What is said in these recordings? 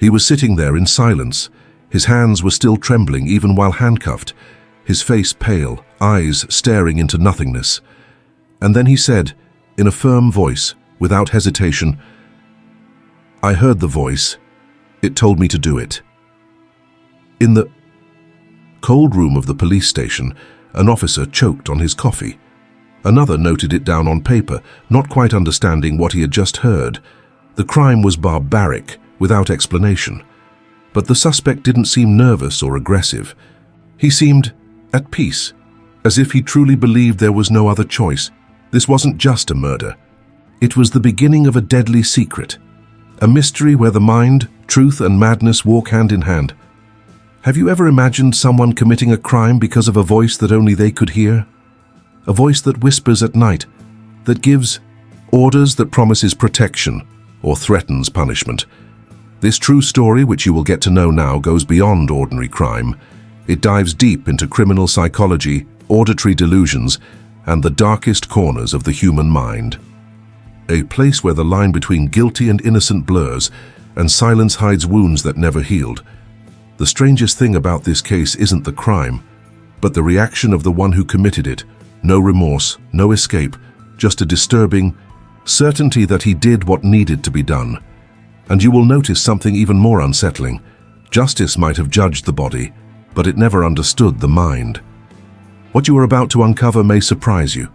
He was sitting there in silence. His hands were still trembling even while handcuffed, his face pale, eyes staring into nothingness. And then he said, in a firm voice, without hesitation, "I heard the voice. It told me to do it." In the cold room of the police station, an officer choked on his coffee. Another noted it down on paper, not quite understanding what he had just heard. The crime was barbaric, without explanation. But the suspect didn't seem nervous or aggressive. He seemed at peace, as if he truly believed there was no other choice. This wasn't just a murder. It was the beginning of a deadly secret, a mystery where the mind, truth, and madness walk hand in hand. Have you ever imagined someone committing a crime because of a voice that only they could hear? A voice that whispers at night, that gives orders, that promises protection or threatens punishment. This true story, which you will get to know now, goes beyond ordinary crime. It dives deep into criminal psychology, auditory delusions, and the darkest corners of the human mind. A place where the line between guilty and innocent blurs, and silence hides wounds that never healed. The strangest thing about this case isn't the crime, but the reaction of the one who committed it. No remorse, no escape, just a disturbing certainty that he did what needed to be done. And you will notice something even more unsettling. Justice might have judged the body, but it never understood the mind. What you are about to uncover may surprise you,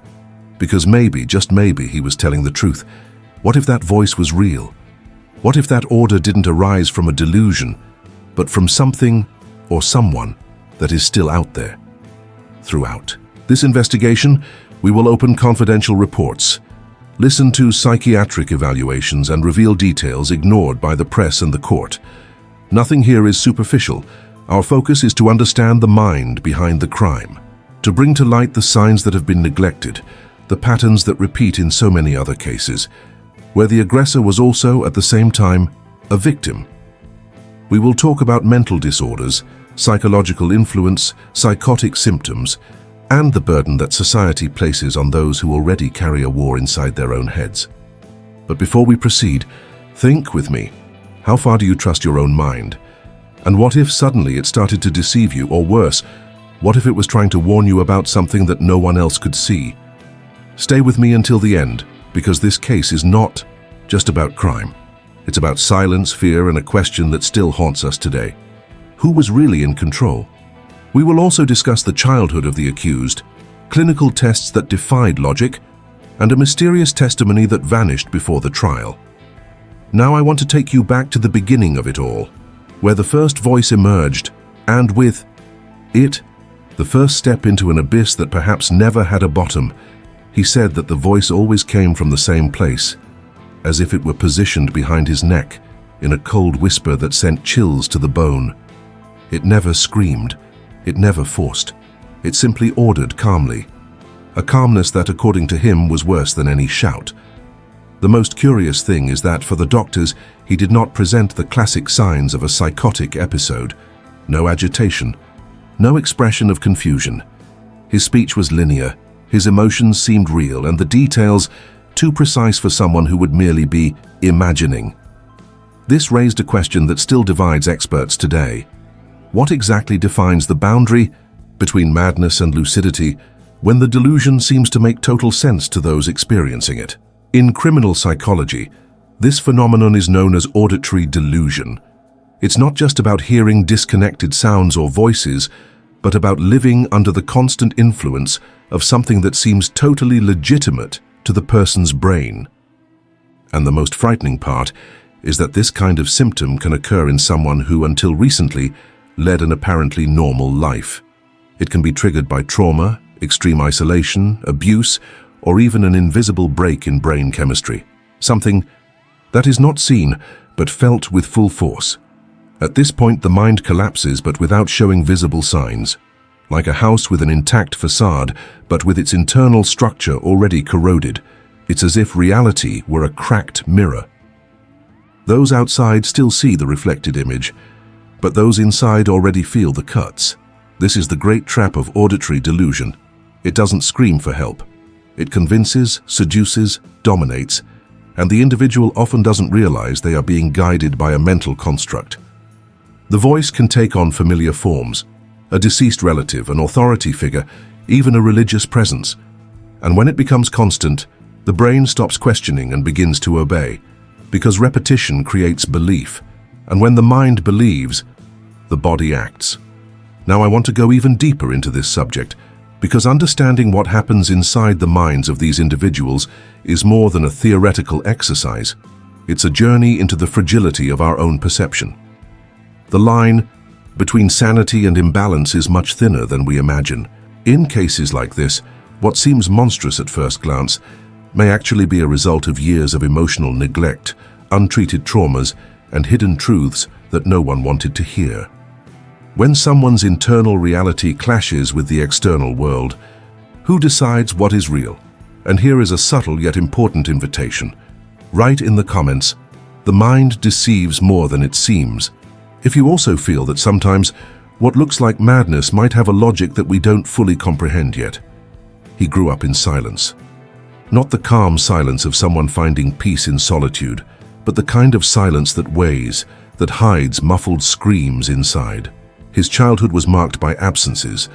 because maybe, just maybe, he was telling the truth. What if that voice was real? What if that order didn't arise from a delusion, but from something or someone that is still out there? Throughout this investigation, we will open confidential reports, listen to psychiatric evaluations, and reveal details ignored by the press and the court. Nothing here is superficial. Our focus is to understand the mind behind the crime, to bring to light the signs that have been neglected, the patterns that repeat in so many other cases, where the aggressor was also, at the same time, a victim. We will talk about mental disorders, psychological influence, psychotic symptoms, and the burden that society places on those who already carry a war inside their own heads. But before we proceed, think with me. How far do you trust your own mind? And what if suddenly it started to deceive you, or worse, what if it was trying to warn you about something that no one else could see? Stay with me until the end, because this case is not just about crime. It's about silence, fear, and a question that still haunts us today. Who was really in control? We will also discuss the childhood of the accused, clinical tests that defied logic, and a mysterious testimony that vanished before the trial. Now I want to take you back to the beginning of it all, where the first voice emerged, and with it, the first step into an abyss that perhaps never had a bottom. He said that the voice always came from the same place, as if it were positioned behind his neck, in a cold whisper that sent chills to the bone. It never screamed, it never forced, it simply ordered calmly, a calmness that, according to him, was worse than any shout. The most curious thing is that, for the doctors, he did not present the classic signs of a psychotic episode. No agitation, no expression of confusion. His speech was linear, his emotions seemed real, and the details too precise for someone who would merely be imagining. This raised a question that still divides experts today. What exactly defines the boundary between madness and lucidity when the delusion seems to make total sense to those experiencing it? In criminal psychology, this phenomenon is known as auditory delusion. It's not just about hearing disconnected sounds or voices, but about living under the constant influence of something that seems totally legitimate to the person's brain. And the most frightening part is that this kind of symptom can occur in someone who, until recently, led an apparently normal life. It can be triggered by trauma, extreme isolation, abuse, or even an invisible break in brain chemistry, something that is not seen but felt with full force. At this point, the mind collapses, but without showing visible signs. Like a house with an intact facade, but with its internal structure already corroded. It's as if reality were a cracked mirror. Those outside still see the reflected image, but those inside already feel the cuts. This is the great trap of auditory delusion. It doesn't scream for help. It convinces, seduces, dominates, and the individual often doesn't realize they are being guided by a mental construct. The voice can take on familiar forms, a deceased relative, an authority figure, even a religious presence. And when it becomes constant, the brain stops questioning and begins to obey, because repetition creates belief, and when the mind believes, the body acts. Now I want to go even deeper into this subject, because understanding what happens inside the minds of these individuals is more than a theoretical exercise. It's a journey into the fragility of our own perception. The line between sanity and imbalance is much thinner than we imagine. In cases like this, what seems monstrous at first glance may actually be a result of years of emotional neglect, untreated traumas, and hidden truths that no one wanted to hear. When someone's internal reality clashes with the external world, who decides what is real? And here is a subtle yet important invitation. Write in the comments, "The mind deceives more than it seems." If you also feel that sometimes what looks like madness might have a logic that we don't fully comprehend yet. He grew up in silence. Not the calm silence of someone finding peace in solitude, but the kind of silence that weighs, that hides muffled screams inside. His childhood was marked by absences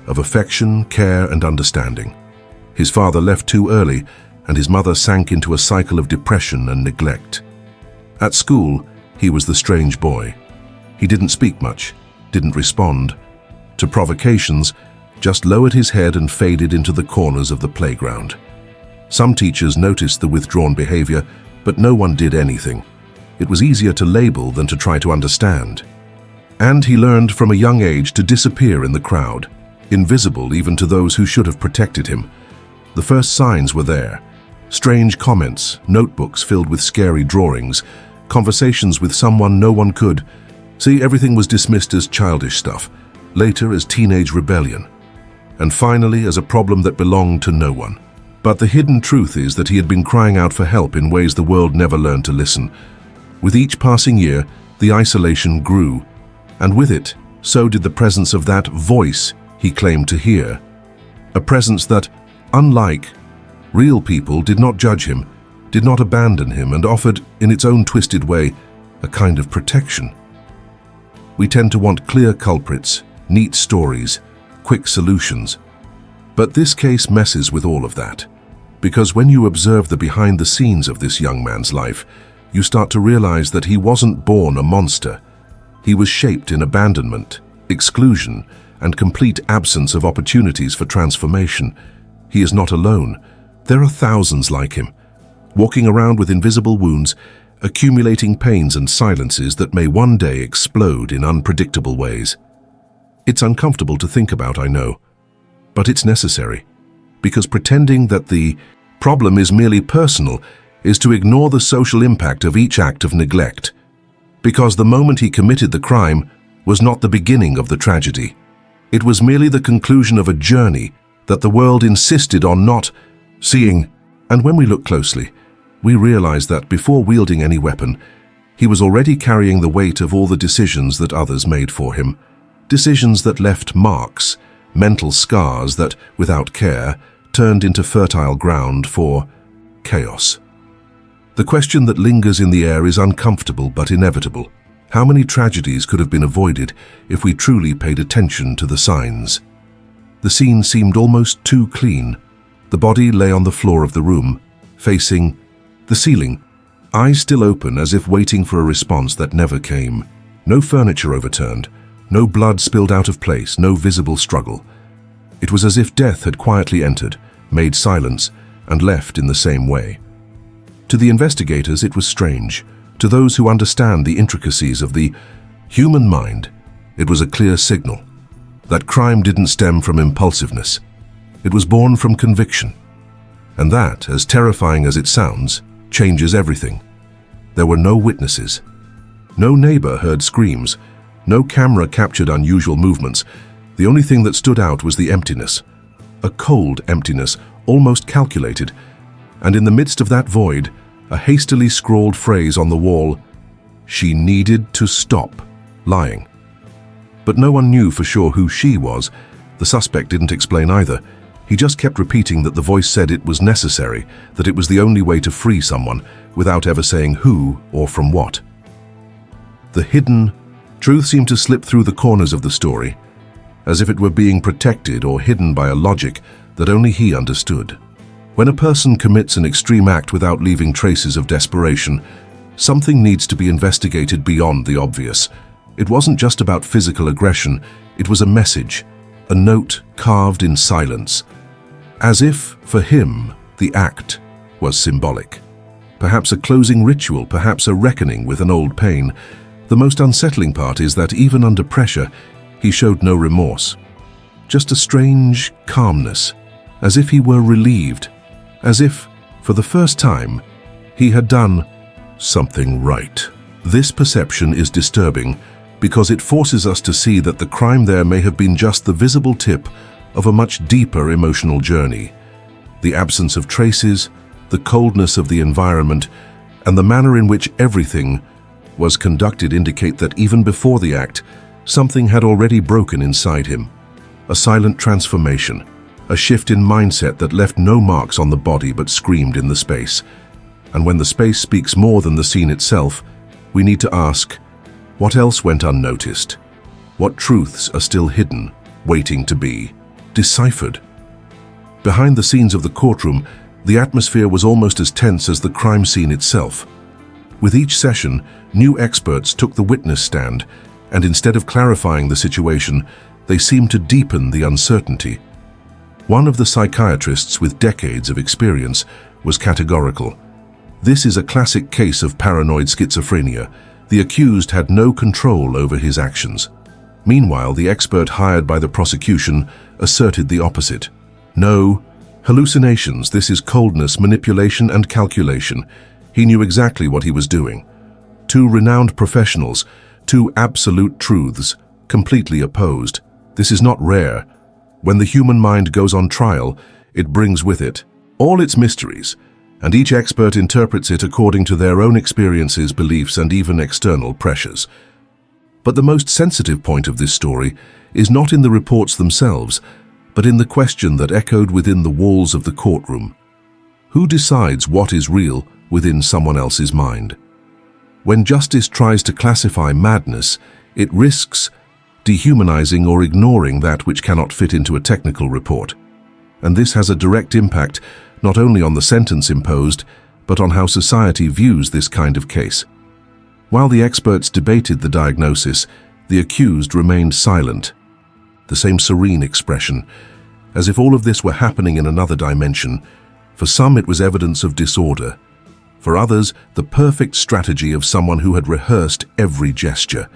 of affection, care, and understanding. His father left too early, and his mother sank into a cycle of depression and neglect. At school, he was the strange boy. He didn't speak much, didn't respond to provocations, just lowered his head and faded into the corners of the playground. Some teachers noticed the withdrawn behavior, but no one did anything. It was easier to label than to try to understand. And he learned from a young age to disappear in the crowd, invisible even to those who should have protected him. The first signs were there. Strange comments, notebooks filled with scary drawings, conversations with someone no one could. See, everything was dismissed as childish stuff, later as teenage rebellion, and finally as a problem that belonged to no one. But the hidden truth is that he had been crying out for help in ways the world never learned to listen. With each passing year, the isolation grew, and with it, so did the presence of that voice he claimed to hear. A presence that, unlike real people, did not judge him, did not abandon him, and offered, in its own twisted way, a kind of protection. We tend to want clear culprits, neat stories, quick solutions. But this case messes with all of that. Because when you observe the behind the scenes of this young man's life, you start to realize that he wasn't born a monster. He was shaped in abandonment, exclusion, and complete absence of opportunities for transformation. He is not alone. There are thousands like him, walking around with invisible wounds, accumulating pains and silences that may one day explode in unpredictable ways. It's uncomfortable to think about, I know, but it's necessary, because pretending that the problem is merely personal is to ignore the social impact of each act of neglect, because the moment he committed the crime was not the beginning of the tragedy. It was merely the conclusion of a journey that the world insisted on not seeing. And when we look closely, we realize that before wielding any weapon, he was already carrying the weight of all the decisions that others made for him. Decisions that left marks, mental scars that, without care, turned into fertile ground for chaos. The question that lingers in the air is uncomfortable but inevitable. How many tragedies could have been avoided if we truly paid attention to the signs? The scene seemed almost too clean. The body lay on the floor of the room, facing the ceiling, eyes still open as if waiting for a response that never came. No furniture overturned, no blood spilled out of place, no visible struggle. It was as if death had quietly entered, made silence, and left in the same way. To the investigators it was strange. To those who understand the intricacies of the human mind, it was a clear signal that crime didn't stem from impulsiveness. It was born from conviction. And that, as terrifying as it sounds, changes everything. There were no witnesses. No neighbor heard screams. No camera captured unusual movements. The only thing that stood out was the emptiness. A cold emptiness, almost calculated. And in the midst of that void, a hastily scrawled phrase on the wall, "She needed to stop lying." But no one knew for sure who she was. The suspect didn't explain either. He just kept repeating that the voice said it was necessary, that it was the only way to free someone, without ever saying who or from what. The hidden truth seemed to slip through the corners of the story, as if it were being protected or hidden by a logic that only he understood. When a person commits an extreme act without leaving traces of desperation, something needs to be investigated beyond the obvious. It wasn't just about physical aggression, it was a message, a note carved in silence, as if, for him, the act was symbolic. Perhaps a closing ritual, perhaps a reckoning with an old pain. The most unsettling part is that even under pressure, he showed no remorse. Just a strange calmness, as if he were relieved, as if, for the first time, he had done something right. This perception is disturbing because it forces us to see that the crime there may have been just the visible tip of a much deeper emotional journey. The absence of traces, the coldness of the environment, and the manner in which everything was conducted indicate that even before the act, something had already broken inside him. A silent transformation, a shift in mindset that left no marks on the body but screamed in the space. And when the space speaks more than the scene itself, we need to ask, what else went unnoticed? What truths are still hidden, waiting to be deciphered? Behind the scenes of the courtroom, the atmosphere was almost as tense as the crime scene itself. With each session, new experts took the witness stand, and instead of clarifying the situation, they seemed to deepen the uncertainty. One of the psychiatrists with decades of experience was categorical. This is a classic case of paranoid schizophrenia. The accused had no control over his actions. Meanwhile, the expert hired by the prosecution asserted the opposite. No, hallucinations, this is coldness, manipulation, and calculation. He knew exactly what he was doing. Two renowned professionals, two absolute truths, completely opposed. This is not rare. When the human mind goes on trial, it brings with it all its mysteries, and each expert interprets it according to their own experiences, beliefs, and even external pressures. But the most sensitive point of this story is not in the reports themselves, but in the question that echoed within the walls of the courtroom. Who decides what is real within someone else's mind? When justice tries to classify madness, it risks dehumanizing or ignoring that which cannot fit into a technical report. And this has a direct impact not only on the sentence imposed, but on how society views this kind of case. While the experts debated the diagnosis, the accused remained silent. The same serene expression, as if all of this were happening in another dimension. For some, it was evidence of disorder. For others, the perfect strategy of someone who had rehearsed every gesture.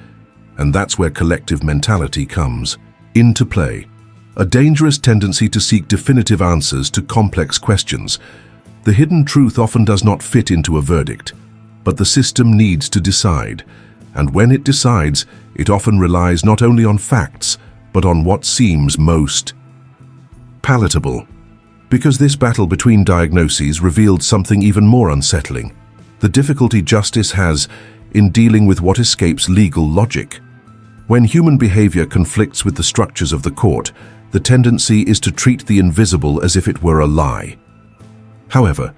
And that's where collective mentality comes into play. A dangerous tendency to seek definitive answers to complex questions. The hidden truth often does not fit into a verdict, but the system needs to decide. And when it decides, it often relies not only on facts, but on what seems most palatable. Because this battle between diagnoses revealed something even more unsettling: the difficulty justice has in dealing with what escapes legal logic. When human behavior conflicts with the structures of the court, the tendency is to treat the invisible as if it were a lie. However,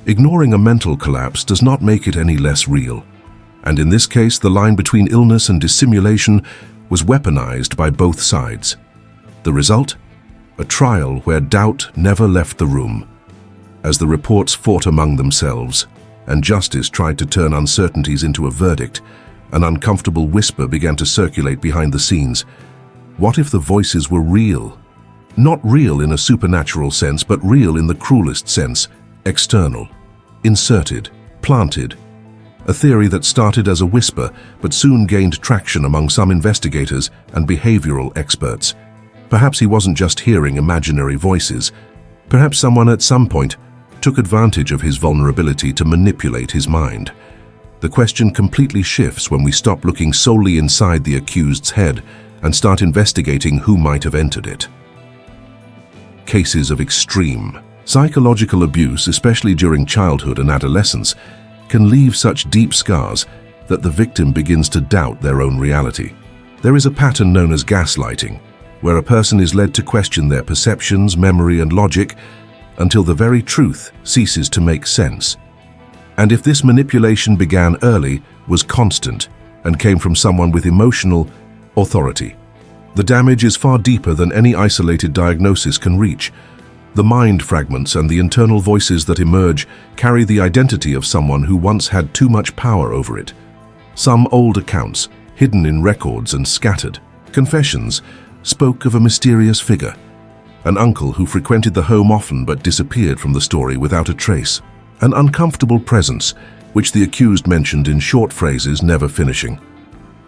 ignoring a mental collapse does not make it any less real. And in this case, the line between illness and dissimulation was weaponized by both sides. The result? A trial where doubt never left the room. As the reports fought among themselves, and justice tried to turn uncertainties into a verdict, an uncomfortable whisper began to circulate behind the scenes. What if the voices were real? Not real in a supernatural sense, but real in the cruelest sense, external, inserted, planted. A theory that started as a whisper, but soon gained traction among some investigators and behavioral experts. Perhaps he wasn't just hearing imaginary voices. Perhaps someone at some point took advantage of his vulnerability to manipulate his mind. The question completely shifts when we stop looking solely inside the accused's head and start investigating who might have entered it. Cases of extreme psychological abuse, especially during childhood and adolescence, can leave such deep scars that the victim begins to doubt their own reality. There is a pattern known as gaslighting, where a person is led to question their perceptions, memory, and logic until the very truth ceases to make sense. And if this manipulation began early, was constant, and came from someone with emotional authority, the damage is far deeper than any isolated diagnosis can reach. The mind fragments and the internal voices that emerge carry the identity of someone who once had too much power over it. Some old accounts, hidden in records and scattered confessions, spoke of a mysterious figure, an uncle who frequented the home often but disappeared from the story without a trace, an uncomfortable presence which the accused mentioned in short phrases, never finishing.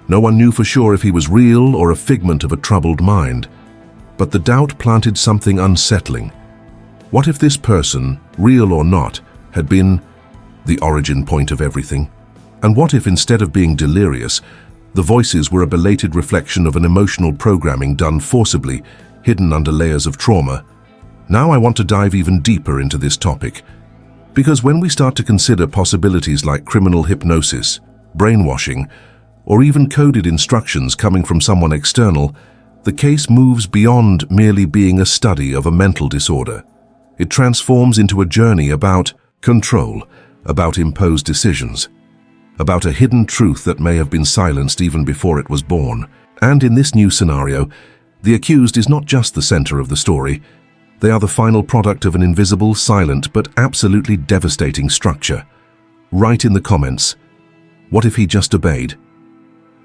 No one knew for sure if he was real or a figment of a troubled mind, but the doubt planted something unsettling. What if this person, real or not, had been the origin point of everything? And what if, instead of being delirious, the voices were a belated reflection of an emotional programming done forcibly, hidden under layers of trauma? Now I want to dive even deeper into this topic, because when we start to consider possibilities like criminal hypnosis, brainwashing, or even coded instructions coming from someone external, the case moves beyond merely being a study of a mental disorder. It transforms into a journey about control, about imposed decisions, about a hidden truth that may have been silenced even before it was born. And in this new scenario, the accused is not just the center of the story. They are the final product of an invisible, silent, but absolutely devastating structure. Write in the comments, what if he just obeyed?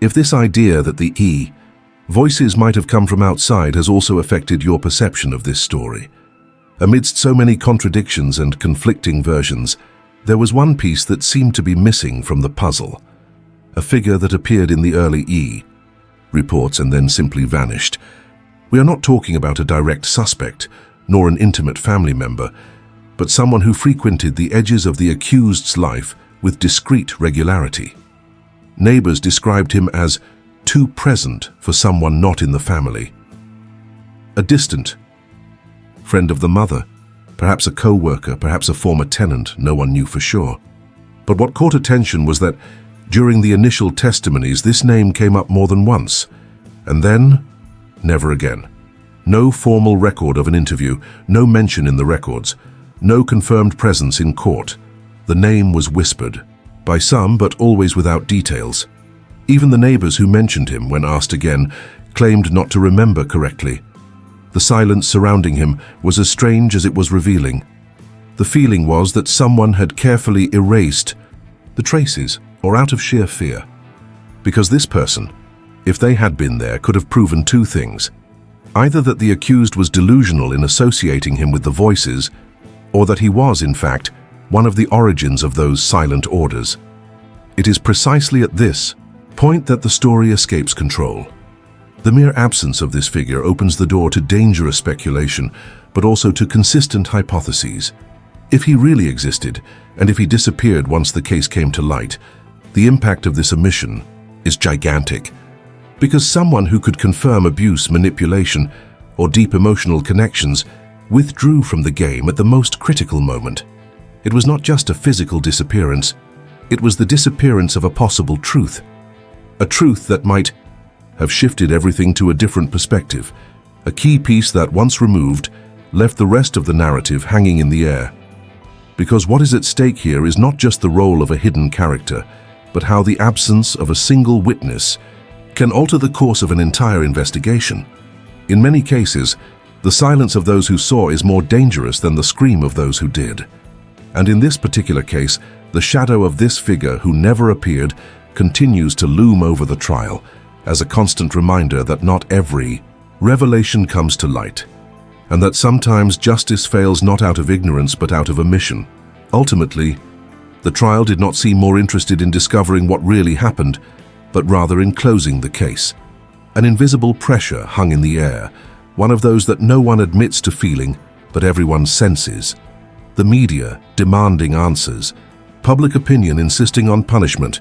If this idea that the voices might have come from outside has also affected your perception of this story. Amidst so many contradictions and conflicting versions, there was one piece that seemed to be missing from the puzzle. A figure that appeared in the early reports and then simply vanished. We are not talking about a direct suspect, nor an intimate family member, but someone who frequented the edges of the accused's life with discreet regularity. Neighbors described him as too present for someone not in the family. A distant friend of the mother, perhaps a co-worker, perhaps a former tenant, no one knew for sure. But what caught attention was that during the initial testimonies, this name came up more than once, and then never again. No formal record of an interview, no mention in the records, no confirmed presence in court. The name was whispered, by some but always without details. Even the neighbors who mentioned him, when asked again, claimed not to remember correctly. The silence surrounding him was as strange as it was revealing. The feeling was that someone had carefully erased the traces, or out of sheer fear. Because this person, if they had been there, could have proven two things. Either that the accused was delusional in associating him with the voices, or that he was, in fact, one of the origins of those silent orders. It is precisely at this point that the story escapes control. The mere absence of this figure opens the door to dangerous speculation, but also to consistent hypotheses. If he really existed, and if he disappeared once the case came to light, the impact of this omission is gigantic. Because someone who could confirm abuse, manipulation, or deep emotional connections withdrew from the game at the most critical moment. It was not just a physical disappearance, it was the disappearance of a possible truth. A truth that might have shifted everything to a different perspective. A key piece that, once removed, left the rest of the narrative hanging in the air. Because what is at stake here is not just the role of a hidden character, but how the absence of a single witness can alter the course of an entire investigation. In many cases, the silence of those who saw is more dangerous than the scream of those who did. And in this particular case, the shadow of this figure who never appeared continues to loom over the trial, as a constant reminder that not every revelation comes to light, and that sometimes justice fails not out of ignorance but out of omission. Ultimately, the trial did not seem more interested in discovering what really happened, but rather in closing the case. An invisible pressure hung in the air, one of those that no one admits to feeling, but everyone senses. The media demanding answers, public opinion insisting on punishment,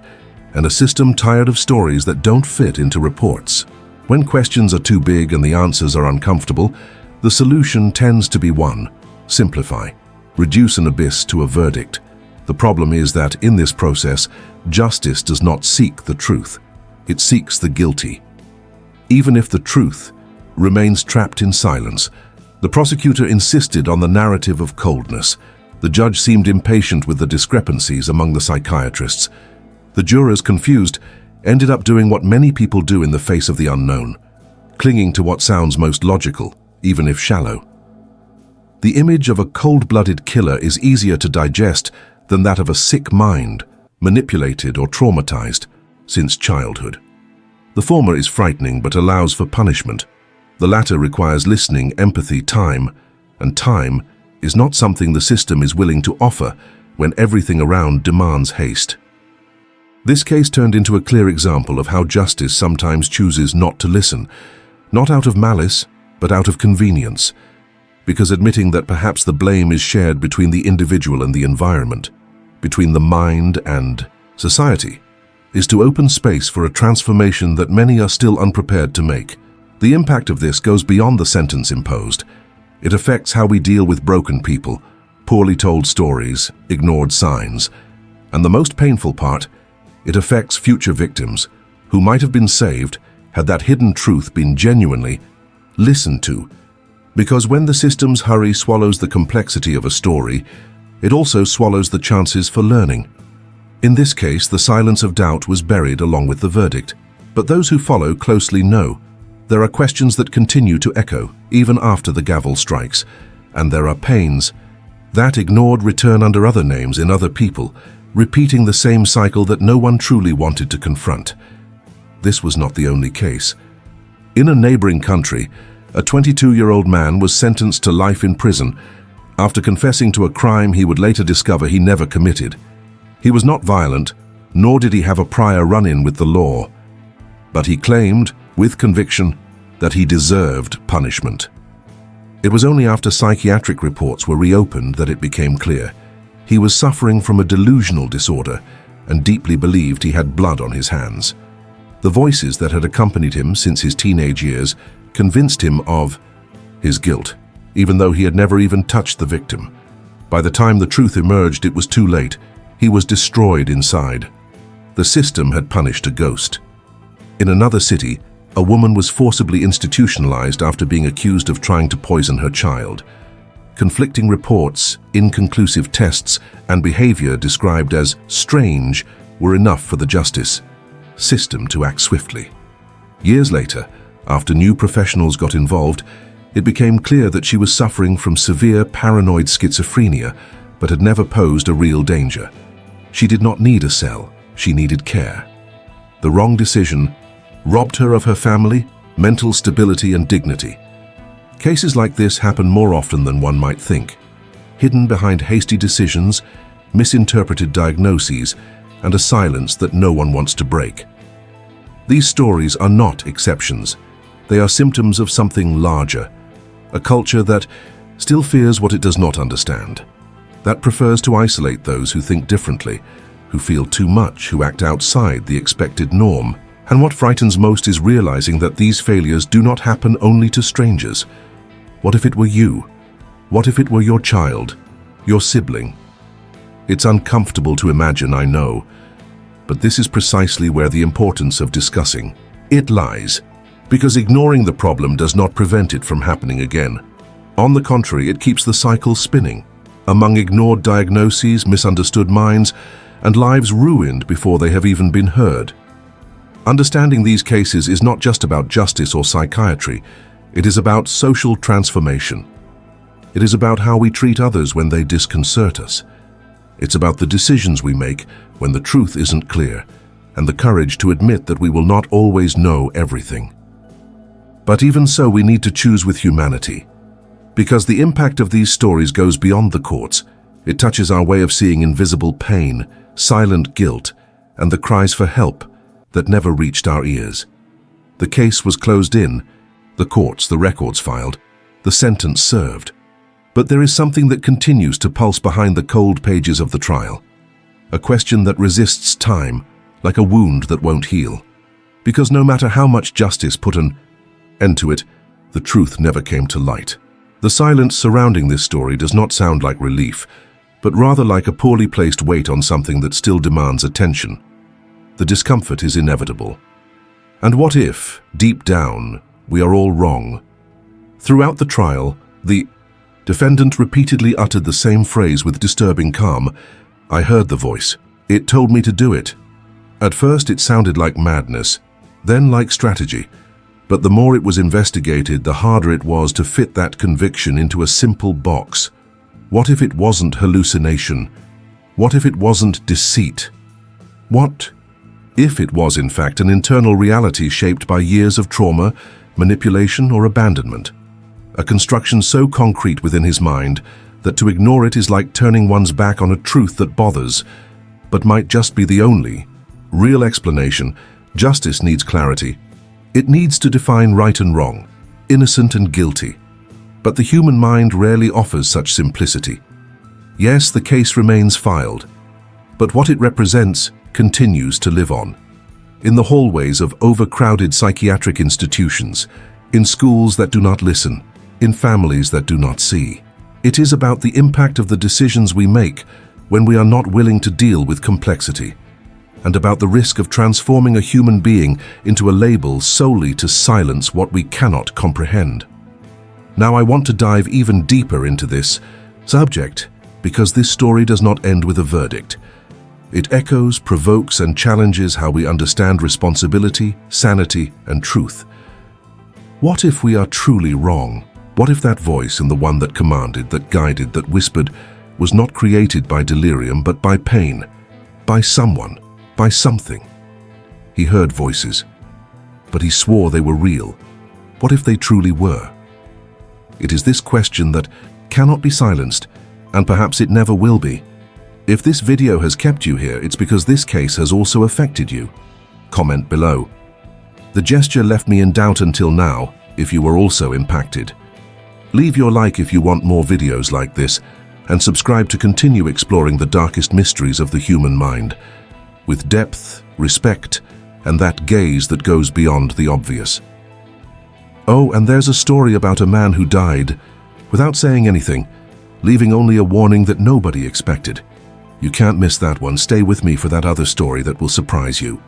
and a system tired of stories that don't fit into reports. When questions are too big and the answers are uncomfortable, the solution tends to be one: simplify, reduce an abyss to a verdict. The problem is that in this process, justice does not seek the truth, it seeks the guilty. Even if the truth remains trapped in silence, the prosecutor insisted on the narrative of coldness, The judge seemed impatient with the discrepancies among the psychiatrists. The jurors, confused, ended up doing what many people do in the face of the unknown, clinging to what sounds most logical, even if shallow. The image of a cold-blooded killer is easier to digest than that of a sick mind, manipulated or traumatized since childhood. The former is frightening but allows for punishment. The latter requires listening, empathy, time, and time is not something the system is willing to offer when everything around demands haste. This case turned into a clear example of how justice sometimes chooses not to listen, not out of malice, but out of convenience, because admitting that perhaps the blame is shared between the individual and the environment, between the mind and society, is to open space for a transformation that many are still unprepared to make. The impact of this goes beyond the sentence imposed. It affects how we deal with broken people, poorly told stories, ignored signs, and the most painful part, it affects future victims who might have been saved had that hidden truth been genuinely listened to. Because when the system's hurry swallows the complexity of a story, it also swallows the chances for learning. In this case, the silence of doubt was buried along with the verdict. But those who follow closely know there are questions that continue to echo even after the gavel strikes, and there are pains that ignored return under other names in other people, repeating the same cycle that no one truly wanted to confront. This was not the only case. In a neighboring country, a 22-year-old man was sentenced to life in prison after confessing to a crime he would later discover he never committed. He was not violent, nor did he have a prior run-in with the law, but he claimed, with conviction, that he deserved punishment. It was only after psychiatric reports were reopened that it became clear. He was suffering from a delusional disorder and deeply believed he had blood on his hands. The voices that had accompanied him since his teenage years convinced him of his guilt, even though he had never even touched the victim. By the time the truth emerged, it was too late. He was destroyed inside. The system had punished a ghost. In another city, a woman was forcibly institutionalized after being accused of trying to poison her child. Conflicting reports, inconclusive tests, and behavior described as strange were enough for the justice system to act swiftly. Years later, after new professionals got involved, it became clear that she was suffering from severe paranoid schizophrenia, but had never posed a real danger. She did not need a cell, she needed care. The wrong decision robbed her of her family, mental stability, and dignity. Cases like this happen more often than one might think, hidden behind hasty decisions, misinterpreted diagnoses, and a silence that no one wants to break. These stories are not exceptions. They are symptoms of something larger, a culture that still fears what it does not understand, that prefers to isolate those who think differently, who feel too much, who act outside the expected norm. And what frightens most is realizing that these failures do not happen only to strangers. What if it were you? What if it were your child, your sibling? It's uncomfortable to imagine, I know, but this is precisely where the importance of discussing it lies, because ignoring the problem does not prevent it from happening again. On the contrary, it keeps the cycle spinning, among ignored diagnoses, misunderstood minds, and lives ruined before they have even been heard. Understanding these cases is not just about justice or psychiatry, it is about social transformation. It is about how we treat others when they disconcert us. It's about the decisions we make when the truth isn't clear, and the courage to admit that we will not always know everything. But even so, we need to choose with humanity, because the impact of these stories goes beyond the courts. It touches our way of seeing invisible pain, silent guilt, and the cries for help that never reached our ears. The case was closed in, the courts, the records filed, the sentence served. But there is something that continues to pulse behind the cold pages of the trial. A question that resists time, like a wound that won't heal. Because no matter how much justice put an end to it, the truth never came to light. The silence surrounding this story does not sound like relief, but rather like a poorly placed weight on something that still demands attention. The discomfort is inevitable. And what if, deep down, we are all wrong? Throughout the trial, the Defendant repeatedly uttered the same phrase with disturbing calm. I heard the voice. It told me to do it. At first it sounded like madness, then like strategy. But the more it was investigated, the harder it was to fit that conviction into a simple box. What if it wasn't hallucination? What if it wasn't deceit? What if it was in fact an internal reality shaped by years of trauma, manipulation, or abandonment? A construction so concrete within his mind that to ignore it is like turning one's back on a truth that bothers, but might just be the only real explanation. Justice needs clarity. It needs to define right and wrong, innocent and guilty. But the human mind rarely offers such simplicity. Yes, the case remains filed, but what it represents continues to live on. In the hallways of overcrowded psychiatric institutions, in schools that do not listen, in families that do not see. It is about the impact of the decisions we make when we are not willing to deal with complexity, and about the risk of transforming a human being into a label solely to silence what we cannot comprehend. Now I want to dive even deeper into this subject because this story does not end with a verdict. It echoes, provokes, and challenges how we understand responsibility, sanity, and truth. What if we are truly wrong? What if that voice and the one that commanded, that guided, that whispered was not created by delirium but by pain, by someone, by something? He heard voices, but he swore they were real. What if they truly were? It is this question that cannot be silenced, and perhaps it never will be. If this video has kept you here, it's because this case has also affected you. Comment below. The gesture left me in doubt until now, if you were also impacted. Leave your like if you want more videos like this, and subscribe to continue exploring the darkest mysteries of the human mind, with depth, respect, and that gaze that goes beyond the obvious. Oh, and there's a story about a man who died without saying anything, leaving only a warning that nobody expected. You can't miss that one. Stay with me for that other story that will surprise you.